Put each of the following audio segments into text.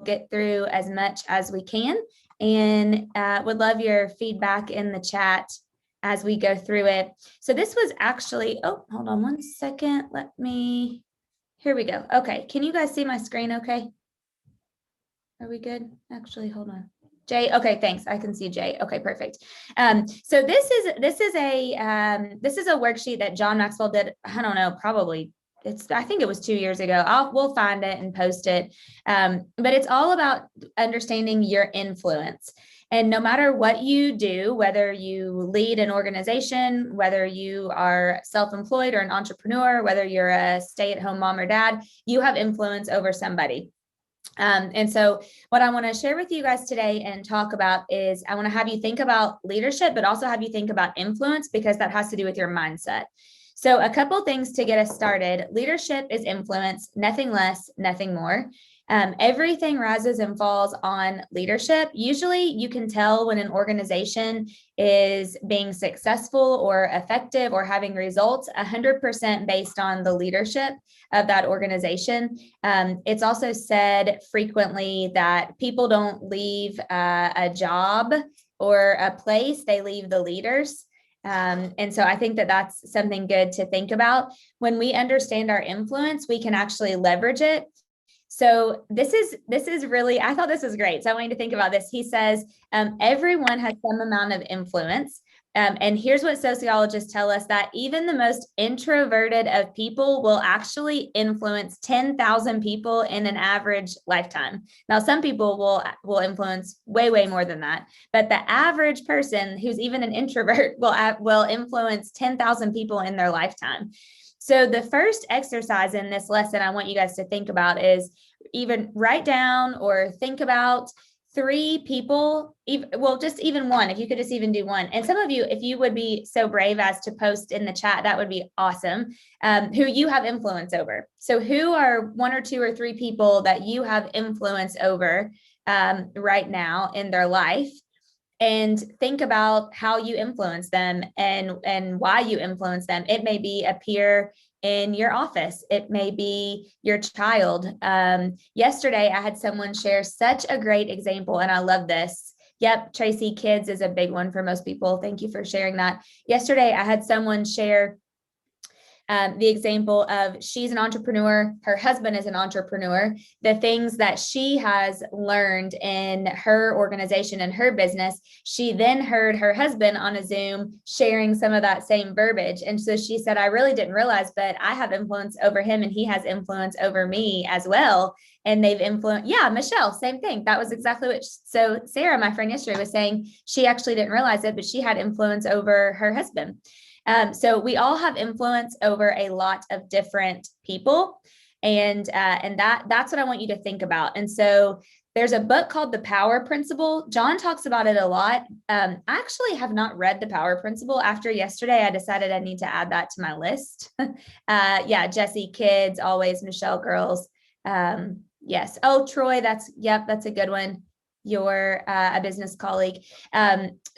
get through as much as we can, and would love your feedback in the chat as we go through it. So this was actually, oh, hold on one second. Here we go. Okay. Can you guys see my screen okay? Are we good? Actually, hold on. Jay, okay, thanks. I can see Jay. Okay, perfect. So this is a worksheet that John Maxwell did. I don't know, probably I think it was 2 years ago. We'll find it and post it. But it's all about understanding your influence. And no matter what you do, whether you lead an organization, whether you are self-employed or an entrepreneur, whether you're a stay-at-home mom or dad, you have influence over somebody. And so what I want to share with you guys today and talk about is I want to have you think about leadership, but also have you think about influence, because that has to do with your mindset. So a couple things to get us started. Leadership is influence, nothing less, nothing more. Everything rises and falls on leadership. Usually you can tell when an organization is being successful or effective or having results 100% based on the leadership of that organization. It's also said frequently that people don't leave a job or a place, they leave the leaders. And so I think that that's something good to think about. When we understand our influence, we can actually leverage it. So this is really, I thought this was great. So I want you to think about this. He says, everyone has some amount of influence. And here's what sociologists tell us, that even the most introverted of people will actually influence 10,000 people in an average lifetime. Now, some people will influence way, way more than that. But the average person who's even an introvert will influence 10,000 people in their lifetime. So the first exercise in this lesson I want you guys to think about is even write down or think about 3 people, just even one, if you could just even do one. And some of you, if you would be so brave as to post in the chat, that would be awesome, who you have influence over. So who are 1 or 2 or 3 people that you have influence over right now in their life? And think about how you influence them and why you influence them. It may be a peer in your office. It may be your child. Yesterday, I had someone share such a great example, and I love this. Yep, Tracy, kids is a big one for most people. Thank you for sharing that. Yesterday, I had someone share the example of she's an entrepreneur, her husband is an entrepreneur, the things that she has learned in her organization and her business, she then heard her husband on a Zoom sharing some of that same verbiage. And so she said, I really didn't realize, but I have influence over him and he has influence over me as well. And they've influenced, yeah, Michelle, same thing. That was exactly what, so Sarah, my friend yesterday, was saying she actually didn't realize it, but she had influence over her husband. So we all have influence over a lot of different people. And that's what I want you to think about. And so there's a book called The Power Principle. John talks about it a lot. I actually have not read The Power Principle. After yesterday, I decided I need to add that to my list. Yeah, Jesse, kids, always, Michelle, girls. Yes. Oh, Troy, that's a good one. You're a business colleague.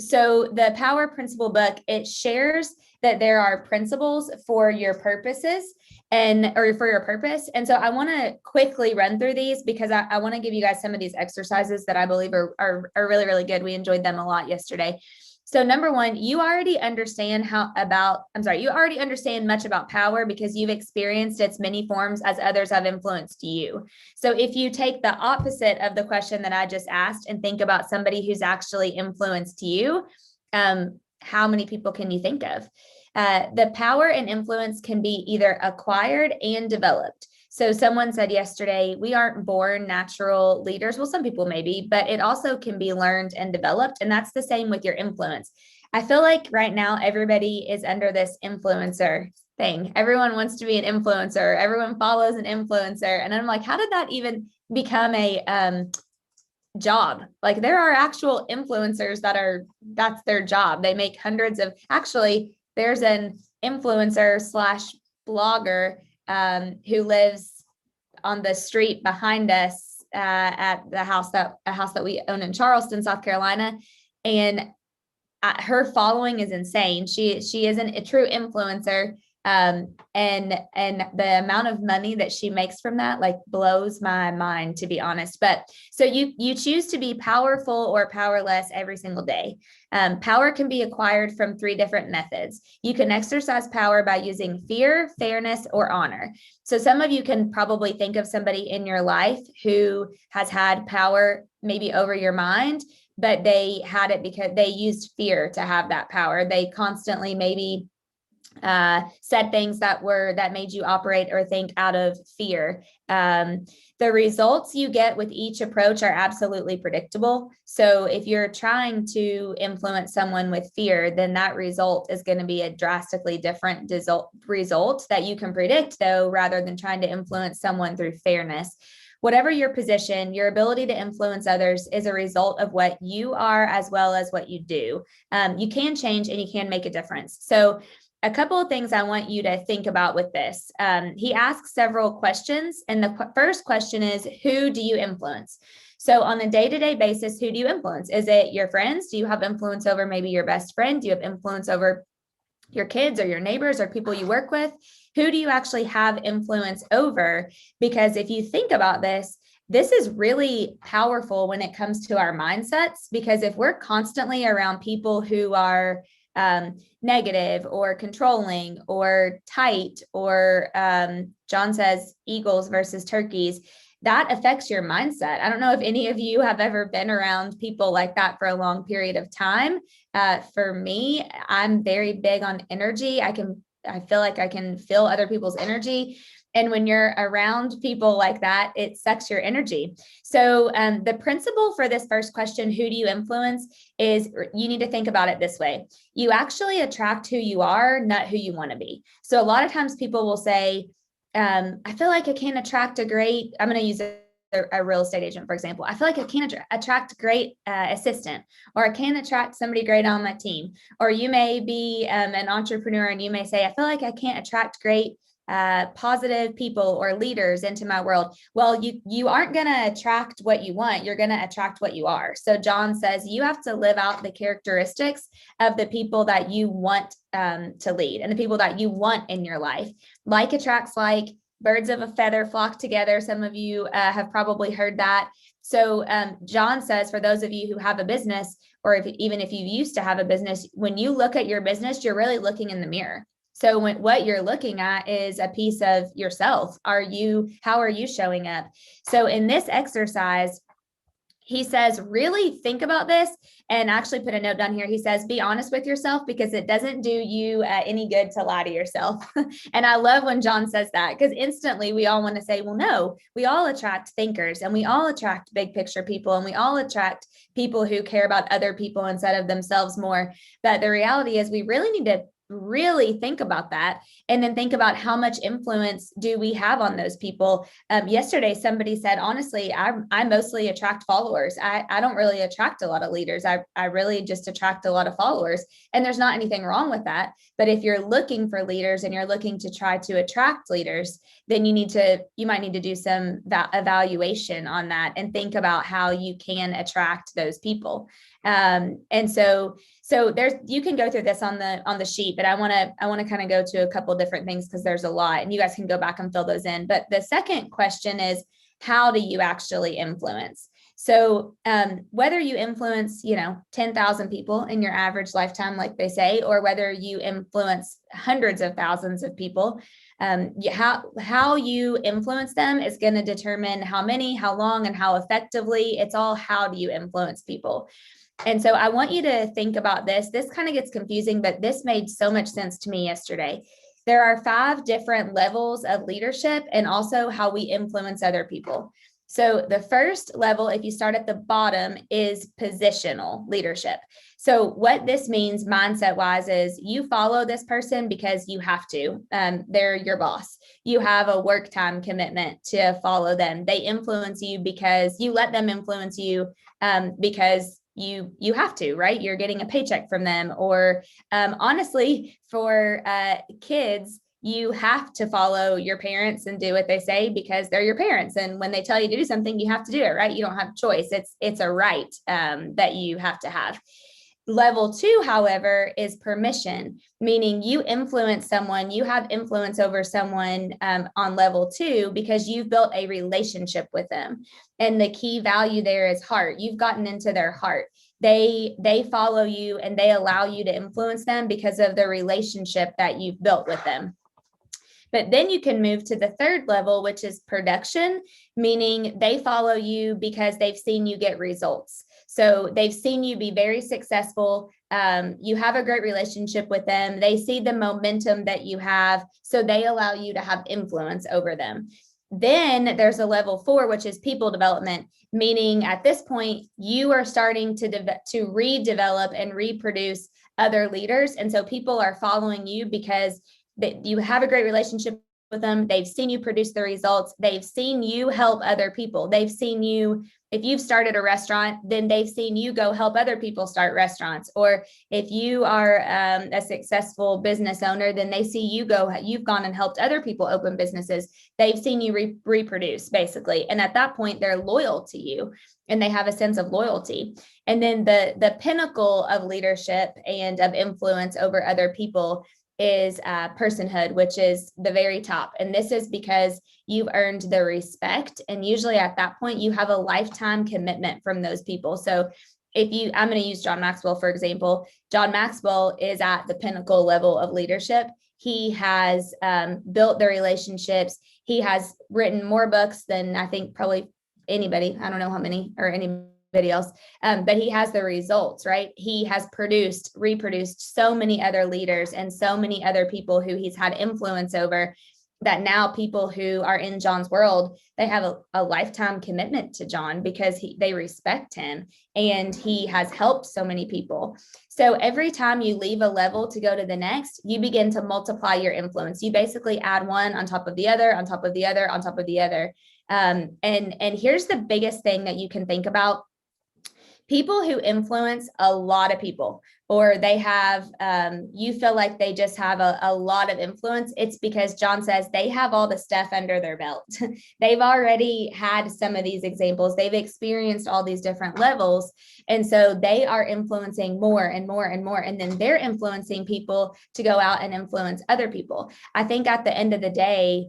So the Power Principle book, it shares that there are principles for your purposes or for your purpose. And so I want to quickly run through these because I want to give you guys some of these exercises that I believe are really, really good. We enjoyed them a lot yesterday. So number 1, you already understand you already understand much about power because you've experienced its many forms as others have influenced you. So if you take the opposite of the question that I just asked and think about somebody who's actually influenced you, how many people can you think of? The power and influence can be either acquired and developed. So someone said yesterday, we aren't born natural leaders. Well, some people may be, but it also can be learned and developed. And that's the same with your influence. I feel like right now, everybody is under this influencer thing. Everyone wants to be an influencer. Everyone follows an influencer. And I'm like, how did that even become a job? Like there are actual influencers that's their job. They make hundreds of, actually, there's an influencer / blogger who lives on the street behind us at a house that we own in Charleston, South Carolina. And her following is insane. She isn't a true influencer. And the amount of money that she makes from that like blows my mind, to be honest. But so you choose to be powerful or powerless every single day. Power can be acquired from 3 different methods. You can exercise power by using fear, fairness, or honor. So some of you can probably think of somebody in your life who has had power maybe over your mind, but they had it because they used fear to have that power. They constantly maybe said things that made you operate or think out of fear. The results you get with each approach are absolutely predictable. So if you're trying to influence someone with fear, then that result is going to be a drastically different result that you can predict, though, rather than trying to influence someone through fairness. Whatever your position, your ability to influence others is a result of what you are as well as what you do. You can change and you can make a difference. So a couple of things I want you to think about with this. He asks several questions, and the first question is, who do you influence? So on a day-to-day basis, who do you influence? Is it your friends? Do you have influence over maybe your best friend? Do you have influence over your kids or your neighbors or people you work with? Who do you actually have influence over? Because if you think about this is really powerful when it comes to our mindsets, because if we're constantly around people who are negative or controlling or tight, or John says eagles versus turkeys, that affects your mindset. I don't know if any of you have ever been around people like that for a long period of time. For me, I'm very big on energy. I feel like I can feel other people's energy. And when you're around people like that, it sucks your energy. So the principle for this first question, who do you influence, is you need to think about it this way. You actually attract who you are, not who you want to be. So a lot of times people will say, I feel like I can't attract I'm going to use a real estate agent, for example. I feel like I can't attract a great assistant, or I can't attract somebody great on my team. Or you may be an entrepreneur and you may say, I feel like I can't attract great positive people or leaders into my world. Well, you aren't going to attract what you want. You're going to attract what you are. So John says you have to live out the characteristics of the people that you want to lead and the people that you want in your life. Like attracts like, birds of a feather flock together. Some of you have probably heard that. So John says, for those of you who have a business, or even if you used to have a business, when you look at your business, you're really looking in the mirror. So what you're looking at is a piece of yourself. How are you showing up? So in this exercise, he says, really think about this, and actually put a note down here. He says, be honest with yourself, because it doesn't do you any good to lie to yourself. And I love when John says that, because instantly we all want to say, well, no, we all attract thinkers, and we all attract big picture people, and we all attract people who care about other people instead of themselves more. But the reality is we really need to really think about that, and then think about how much influence do we have on those people. Yesterday, somebody said, honestly, I mostly attract followers. I don't really attract a lot of leaders. I really just attract a lot of followers, and there's not anything wrong with that. But if you're looking for leaders and you're looking to try to attract leaders, then you might need to do some evaluation on that and think about how you can attract those people. And so you can go through this on the sheet, but I want to kind of go to a couple different things, because there's a lot, and you guys can go back and fill those in. But the second question is, how do you actually influence? So whether you influence, 10,000 people in your average lifetime, like they say, or whether you influence hundreds of thousands of people, how you influence them is going to determine how many, how long, and how effectively. It's all, how do you influence people? And so I want you to think about this. This kind of gets confusing, but this made so much sense to me yesterday. There are 5 different levels of leadership, and also how we influence other people. So the first level, if you start at the bottom, is positional leadership. So what this means mindset wise is you follow this person because you have to. They're your boss. You have a work time commitment to follow them. They influence you because you let them influence you, because you have to, right? You're getting a paycheck from them. Or honestly, for kids, you have to follow your parents and do what they say because they're your parents. And when they tell you to do something, you have to do it, right? You don't have a choice. It's a right that you have to have. Level 2, however, is permission, meaning you influence someone, you have influence over someone on level 2 because you've built a relationship with them. And the key value there is heart. You've gotten into their heart. They follow you and they allow you to influence them because of the relationship that you've built with them. But then you can move to the third level, which is production, meaning they follow you because they've seen you get results. So they've seen you be very successful. You have a great relationship with them. They see the momentum that you have, so they allow you to have influence over them. Then there's a level 4, which is people development, meaning at this point, you are starting to redevelop and reproduce other leaders. And so people are following you because that you have a great relationship with them. They've seen you produce the results. They've seen you help other people. They've seen you, if you've started a restaurant, then they've seen you go help other people start restaurants. Or if you are a successful business owner, then they see you you've gone and helped other people open businesses. They've seen you reproduce, basically. And at that point, they're loyal to you and they have a sense of loyalty. And then the pinnacle of leadership and of influence over other people is personhood, which is the very top. And this is because you've earned the respect. And usually at that point, you have a lifetime commitment from those people. So I'm going to use John Maxwell, for example. John Maxwell is at the pinnacle level of leadership. He has built the relationships. He has written more books than I think probably anybody. I don't know how many or anybody else, but he has the results, right? He has reproduced so many other leaders and so many other people who he's had influence over, that now people who are in John's world, they have a lifetime commitment to John because they respect him and he has helped so many people. So every time you leave a level to go to the next, you begin to multiply your influence. You basically add one on top of the other, on top of the other, on top of the other. And here's the biggest thing that you can think about. People who influence a lot of people, or they have, you feel like they just have a lot of influence, it's because John says they have all the stuff under their belt. They've already had some of these examples. They've experienced all these different levels. And so they are influencing more and more and more. And then they're influencing people to go out and influence other people. I think at the end of the day,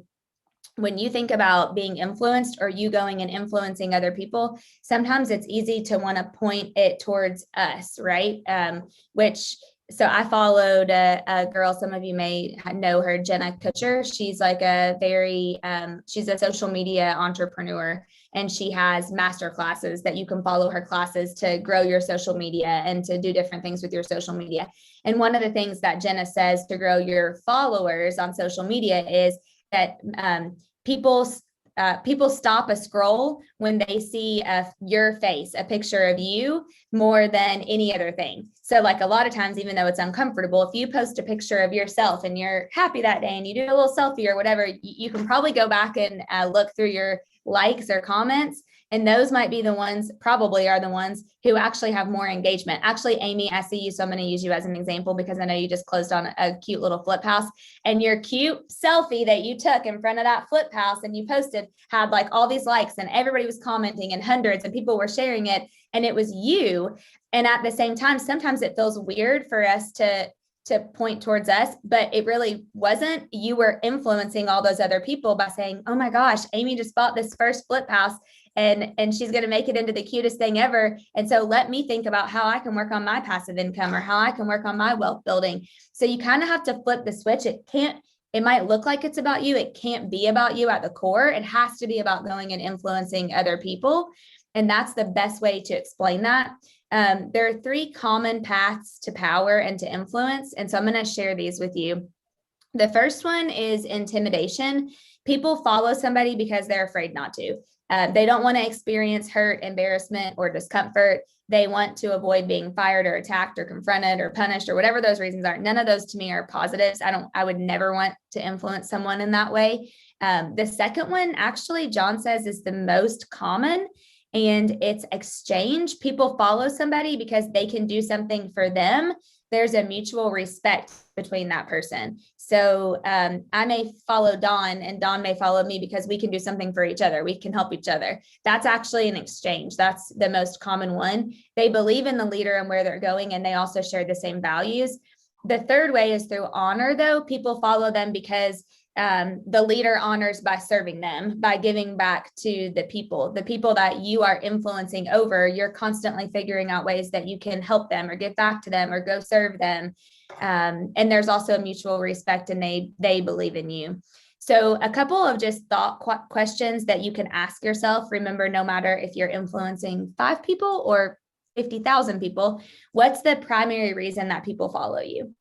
when you think about being influenced or you going and influencing other people, sometimes it's easy to want to point it towards us, right? So I followed a girl, some of you may know her, Jenna Kutcher. She's like she's a social media entrepreneur, and she has master classes that you can follow her classes to grow your social media and to do different things with your social media. And one of the things that Jenna says to grow your followers on social media is that people stop a scroll when they see your face, a picture of you, more than any other thing. So like a lot of times, even though it's uncomfortable, if you post a picture of yourself and you're happy that day and you do a little selfie or whatever, you can probably go back and look through your likes or comments. And those might be the ones, probably are the ones who actually have more engagement. Actually, Amy, I see you, so I'm going to use you as an example because I know you just closed on a cute little flip house, and your cute selfie that you took in front of that flip house and you posted had like all these likes and everybody was commenting and hundreds and people were sharing it, and it was you. And at the same time, sometimes it feels weird for us to point towards us, but it really wasn't. You were influencing all those other people by saying, oh my gosh, Amy just bought this first flip house and she's going to make it into the cutest thing ever. And so let me think about how I can work on my passive income or how I can work on my wealth building. So you kind of have to flip the switch. It might look like it's about you. It can't be about you at the core. It has to be about going and influencing other people. And that's the best way to explain that. There are 3 common paths to power and to influence. And so I'm going to share these with you. The first one is intimidation. People follow somebody because they're afraid not to. They don't want to experience hurt, embarrassment, or discomfort. They want to avoid being fired or attacked or confronted or punished or whatever those reasons are. None of those to me are positives. I would never want to influence someone in that way. The second one, actually, John says is the most common, and it's exchange. People follow somebody because they can do something for them, there's a mutual respect between that person. So I may follow Dawn and Dawn may follow me because we can do something for each other. We can help each other. That's actually an exchange. That's the most common one. They believe in the leader and where they're going, and they also share the same values. The third way is through honor, though. People follow them because the leader honors by serving them, by giving back to the people that you are influencing over. You're constantly figuring out ways that you can help them or give back to them or go serve them. And there's also a mutual respect, and they believe in you. So a couple of just thought questions that you can ask yourself. Remember, no matter if you're influencing 5 people or 50,000 people, what's the primary reason that people follow you?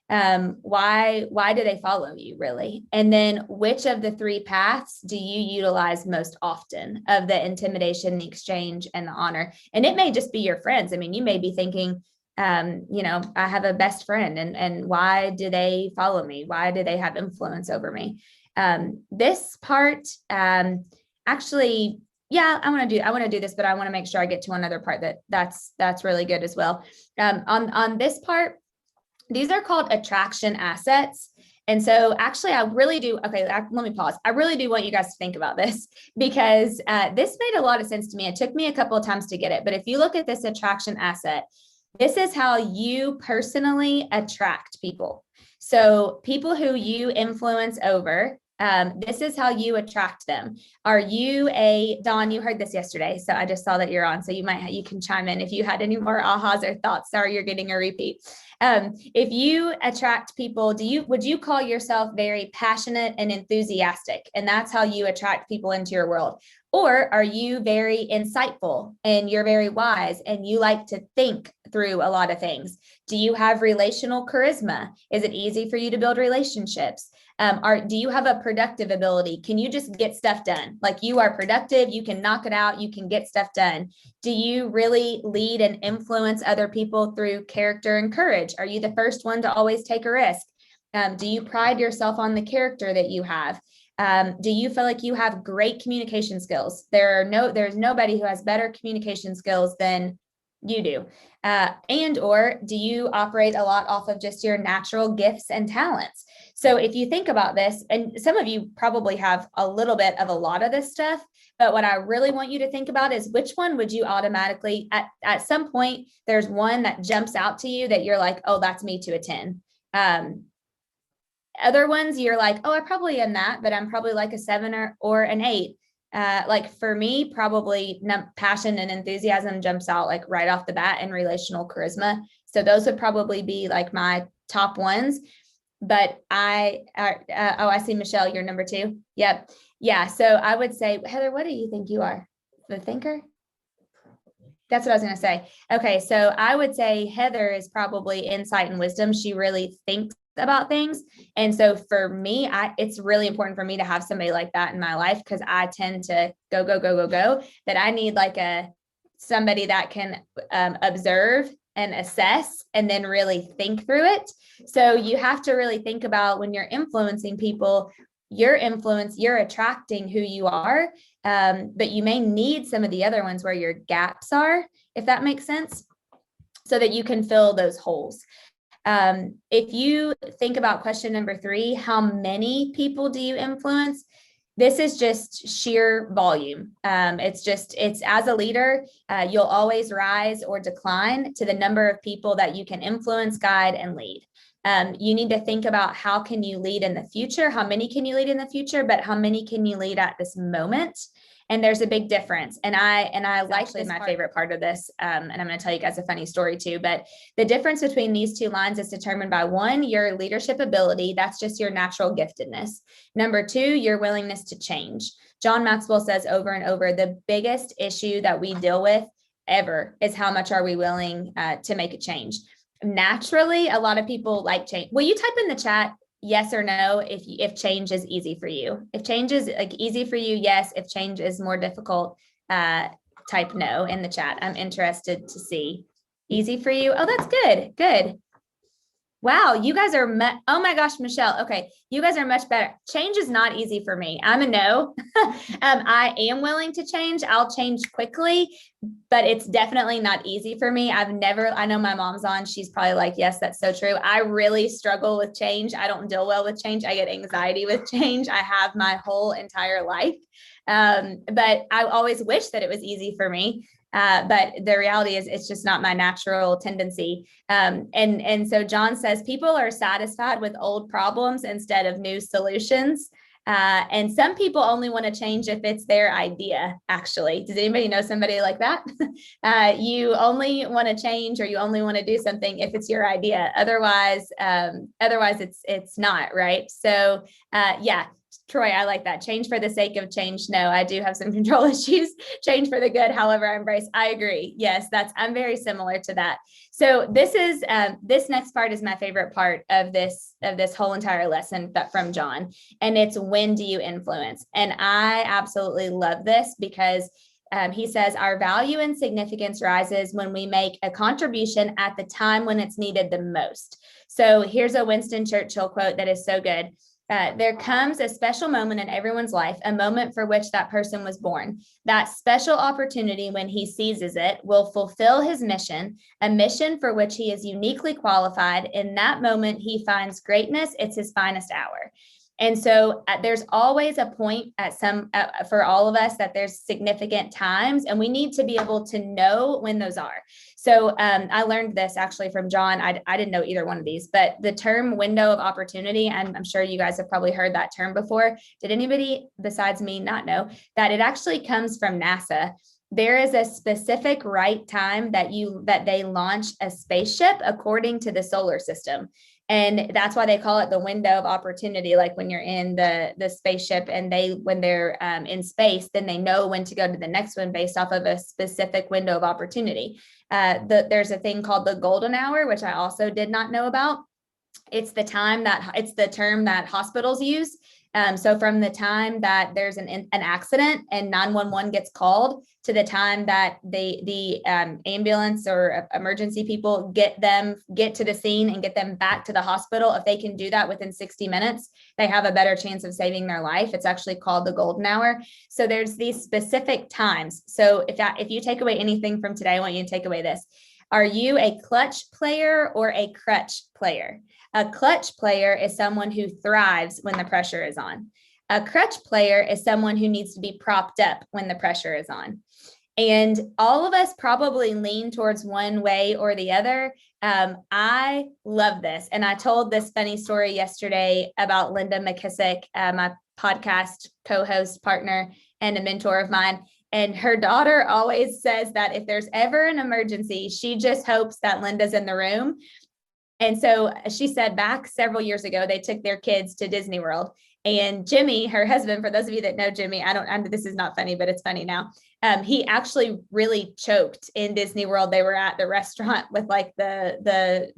Why do they follow you, really? And then which of the 3 paths do you utilize most often of the intimidation, the exchange, and the honor? And it may just be your friends. I mean, you may be thinking, I have a best friend, and why do they follow me? Why do they have influence over me? This part, actually, yeah, I want to do this, but I want to make sure I get to another part that's really good as well. On this part, these are called attraction assets. And so actually, I really do. Okay, let me pause. I really do want you guys to think about this, because this made a lot of sense to me. It took me a couple of times to get it. But if you look at this attraction asset, this is how you personally attract people. So people who you influence over, this is how you attract them. Are you Dawn, you heard this yesterday, so I just saw that you're on, so you can chime in if you had any more ahas or thoughts. Sorry, you're getting a repeat. If you attract people, would you call yourself very passionate and enthusiastic? And that's how you attract people into your world. Or are you very insightful and you're very wise and you like to think through a lot of things? Do you have relational charisma? Is it easy for you to build relationships? Do you have a productive ability? Can you just get stuff done? Like, you are productive, you can knock it out, you can get stuff done. Do you really lead and influence other people through character and courage? Are you the first one to always take a risk? Do you pride yourself on the character that you have? Do you feel like you have great communication skills? There's nobody who has better communication skills than you do. Or do you operate a lot off of just your natural gifts and talents? So if you think about this, and some of you probably have a little bit of a lot of this stuff, but what I really want you to think about is which one would you automatically, at some point, there's one that jumps out to you that you're like, oh, that's me to a 10. Other ones, you're like, oh, I probably am that, but I'm probably like a 7 or an 8. Like for me, probably passion and enthusiasm jumps out like right off the bat, and relational charisma. So those would probably be like my top ones. But I see Michelle, you're number 2. Yep. Yeah. So I would say, Heather, what do you think you are? The thinker? That's what I was going to say. Okay. So I would say Heather is probably insight and wisdom. She really thinks about things. And so for me, it's really important for me to have somebody like that in my life, because I tend to go, that I need like somebody that can observe and assess and then really think through it. So you have to really think about, when you're influencing people, your influence, you're attracting who you are, but you may need some of the other ones where your gaps are, if that makes sense, so that you can fill those holes. If you think about question number 3, how many people do you influence? This is just sheer volume. It's as a leader, you'll always rise or decline to the number of people that you can influence, guide, and lead. You need to think about, how can you lead in the future? How many can you lead in the future? But how many can you lead at this moment? And there's a big difference. And I like this. My favorite part of this, and I'm going to tell you guys a funny story too, but the difference between these 2 lines is determined by 1, your leadership ability. That's just your natural giftedness. Number 2, your willingness to change. John Maxwell says over and over, the biggest issue that we deal with ever is how much are we willing to make a change. Naturally, a lot of people like change. Will you type in the chat yes or no if change is easy for you? If change is like easy for you, yes. If change is more difficult, type no in the chat. I'm interested to see. Easy for you? Oh, that's good. Wow, you guys are, oh my gosh, Michelle. Okay, you guys are much better. Change is not easy for me. I'm a no. I am willing to change. I'll change quickly, but it's definitely not easy for me. I know my mom's on. She's probably like, yes, that's so true. I really struggle with change. I don't deal well with change. I get anxiety with change. I have my whole entire life. But I always wish that it was easy for me. But the reality is it's just not my natural tendency. And so John says people are satisfied with old problems instead of new solutions. And some people only want to change if it's their idea, actually. Does anybody know somebody like that? You only want to change or you only want to do something if it's your idea. Otherwise it's not, right? So yeah. Troy, I like that. Change for the sake of change. No, I do have some control issues. Change for the good. However, I embrace. I agree. Yes, I'm very similar to that. So this next part is my favorite part of this whole entire lesson from John, and it's when do you influence? And I absolutely love this because he says our value and significance rises when we make a contribution at the time when it's needed the most. So here's a Winston Churchill quote that is so good. There comes a special moment in everyone's life, a moment for which that person was born. That special opportunity, when he seizes it, will fulfill his mission, a mission for which he is uniquely qualified. In that moment, he finds greatness. It's his finest hour. And so there's always a point for all of us that there's significant times, and we need to be able to know when those are. So I learned this actually from John. I didn't know either one of these, but the term window of opportunity, and I'm sure you guys have probably heard that term before. Did anybody besides me not know that it actually comes from NASA? There is a specific right time that they launch a spaceship according to the solar system. And that's why they call it the window of opportunity. Like when you're in the spaceship and when they're in space, then they know when to go to the next one based off of a specific window of opportunity. There's a thing called the golden hour, which I also did not know about. It's the term that hospitals use. So from the time that there's an accident and 911 gets called to the time that the ambulance or emergency people get to the scene and get them back to the hospital, if they can do that within 60 minutes, they have a better chance of saving their life. It's actually called the golden hour. So there's these specific times. So if you take away anything from today, I want you to take away this. Are you a clutch player or a crutch player? A clutch player is someone who thrives when the pressure is on. A crutch player is someone who needs to be propped up when the pressure is on. And all of us probably lean towards one way or the other. I love this. And I told this funny story yesterday about Linda McKissick, my podcast co-host, partner, and a mentor of mine. And her daughter always says that if there's ever an emergency, she just hopes that Linda's in the room. And so she said back several years ago, they took their kids to Disney World. And Jimmy, her husband, for those of you that know Jimmy, this is not funny, but it's funny now. He actually really choked in Disney World. They were at the restaurant with like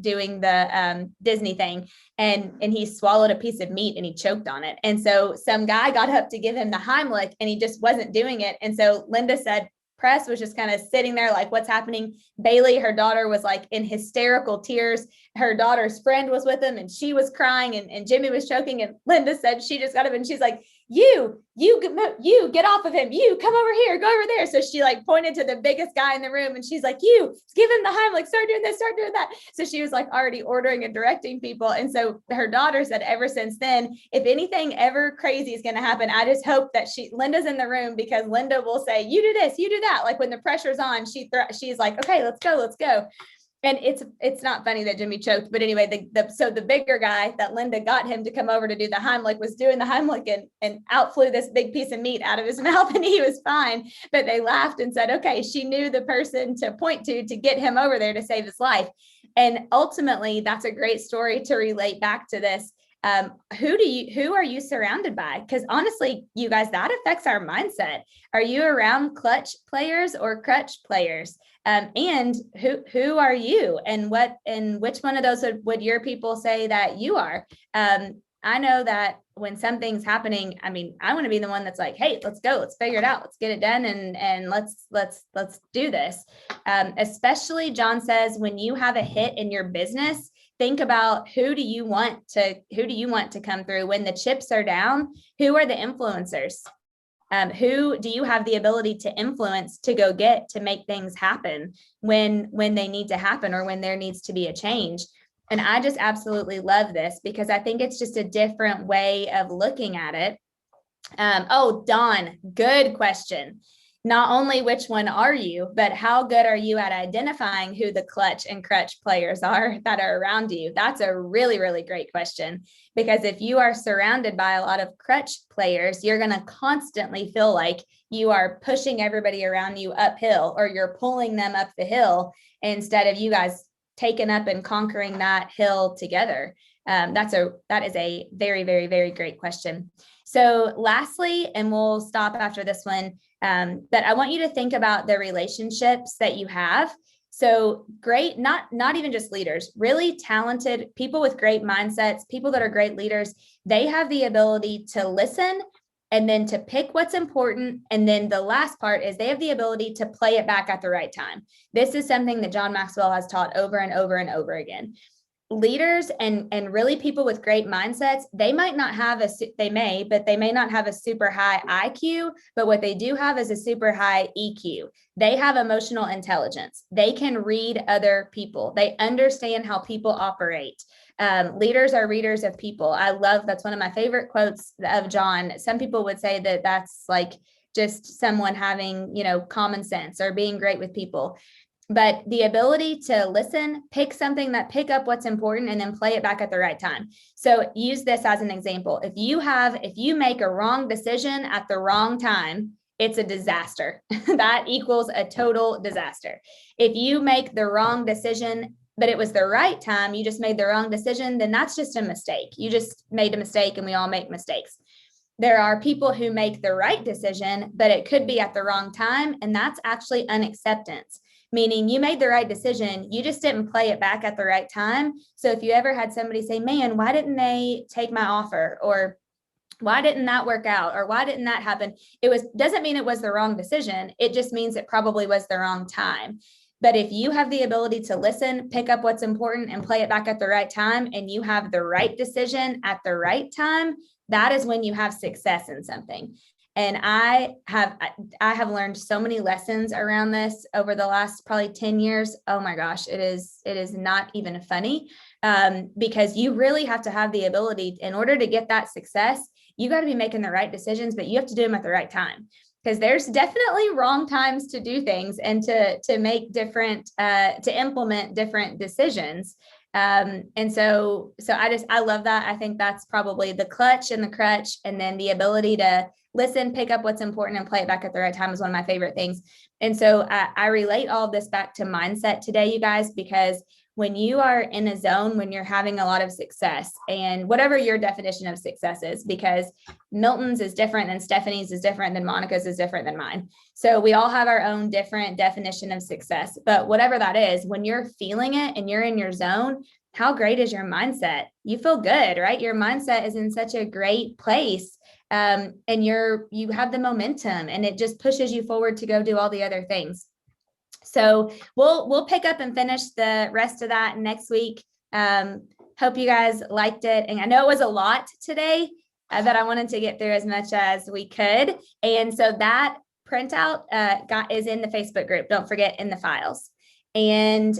doing the Disney thing. And he swallowed a piece of meat and he choked on it. And so some guy got up to give him the Heimlich and he just wasn't doing it. And so Linda said, press was just kind of sitting there like, what's happening? Bailey, her daughter, was like in hysterical tears. Her daughter's friend was with him and she was crying and Jimmy was choking. And Linda said she just got up and she's like, you get off of him. You come over here, go over there. So she like pointed to the biggest guy in the room and she's like, you give him the Heimlich, start doing this, start doing that. So she was like already ordering and directing people. And so her daughter said ever since then, if anything ever crazy is going to happen, I just hope that Linda's in the room because Linda will say, you do this, you do that. Like when the pressure's on, she's like, okay, let's go. And it's not funny that Jimmy choked, but anyway, so the bigger guy that Linda got him to come over to do the Heimlich was doing the Heimlich and out flew this big piece of meat out of his mouth and he was fine. But they laughed and said, okay, she knew the person to point to get him over there to save his life. And ultimately, that's a great story to relate back to this. Who are you surrounded by? Because honestly, you guys, that affects our mindset. Are you around clutch players or crutch players? And who are you? And which one of those would your people say that you are? I know that when something's happening, I mean, I want to be the one that's like, hey, let's go, let's figure it out, let's get it done, and let's do this. Especially, John says, when you have a hit in your business, think about who do you want to come through when the chips are down? Who are the influencers? Who do you have the ability to influence to go get to make things happen when they need to happen or when there needs to be a change? And I just absolutely love this because I think it's just a different way of looking at it. Oh, Dawn, good question. Not only which one are you, but how good are you at identifying who the clutch and crutch players are that are around you? That's a really, really great question, because if you are surrounded by a lot of crutch players, you're going to constantly feel like you are pushing everybody around you uphill, or you're pulling them up the hill instead of you guys taking up and conquering that hill together. That is a very, very, very great question. So lastly, and we'll stop after this one, but I want you to think about the relationships that you have. So great, not even just leaders, really talented people with great mindsets, people that are great leaders, they have the ability to listen and then to pick what's important. And then the last part is they have the ability to play it back at the right time. This is something that John Maxwell has taught over and over and over again. Leaders and really people with great mindsets, they may not have a super high IQ, but what they do have is a super high EQ. They have emotional intelligence. They can read other people. They understand how people operate. Leaders are readers of people. That's one of my favorite quotes of John. Some people would say that that's like just someone having, common sense or being great with people. But the ability to listen, pick up what's important, and then play it back at the right time. So use this as an example. If you make a wrong decision at the wrong time, it's a disaster. That equals a total disaster. If you make the wrong decision, but it was the right time, you just made the wrong decision, then that's just a mistake. You just made a mistake, and we all make mistakes. There are people who make the right decision, but it could be at the wrong time, and that's actually unacceptance. Meaning you made the right decision, you just didn't play it back at the right time. So if you ever had somebody say, man, why didn't they take my offer? Or why didn't that work out? Or why didn't that happen? Doesn't mean it was the wrong decision. It just means it probably was the wrong time. But if you have the ability to listen, pick up what's important, and play it back at the right time, and you have the right decision at the right time, that is when you have success in something. And I have learned so many lessons around this over the last probably 10 years. Oh my gosh, it is not even funny, because you really have to have the ability, in order to get that success, you got to be making the right decisions, but you have to do them at the right time, because there's definitely wrong times to do things and to make different, to implement different decisions. And so I love that. I think that's probably the clutch and the crutch, and then the ability to listen, pick up what's important, and play it back at the right time is one of my favorite things. And so I relate all of this back to mindset today, you guys, because when you are in a zone, when you're having a lot of success, and whatever your definition of success is, because Milton's is different than Stephanie's is different than Monica's is different than mine. So we all have our own different definition of success, but whatever that is, when you're feeling it and you're in your zone, how great is your mindset? You feel good, right? Your mindset is in such a great place. And you have the momentum, and it just pushes you forward to go do all the other things. So we'll pick up and finish the rest of that next week. Hope you guys liked it. And I know it was a lot today, that I wanted to get through as much as we could. And so that printout is in the Facebook group. Don't forget, in the files. And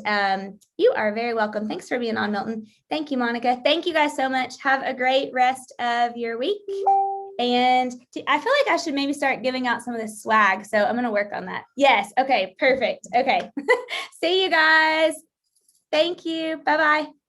you are very welcome. Thanks for being on, Milton. Thank you, Monica. Thank you guys so much. Have a great rest of your week. And I feel like I should maybe start giving out some of this swag. So I'm going to work on that. Yes. Okay. Perfect. Okay. See you guys. Thank you. Bye-bye.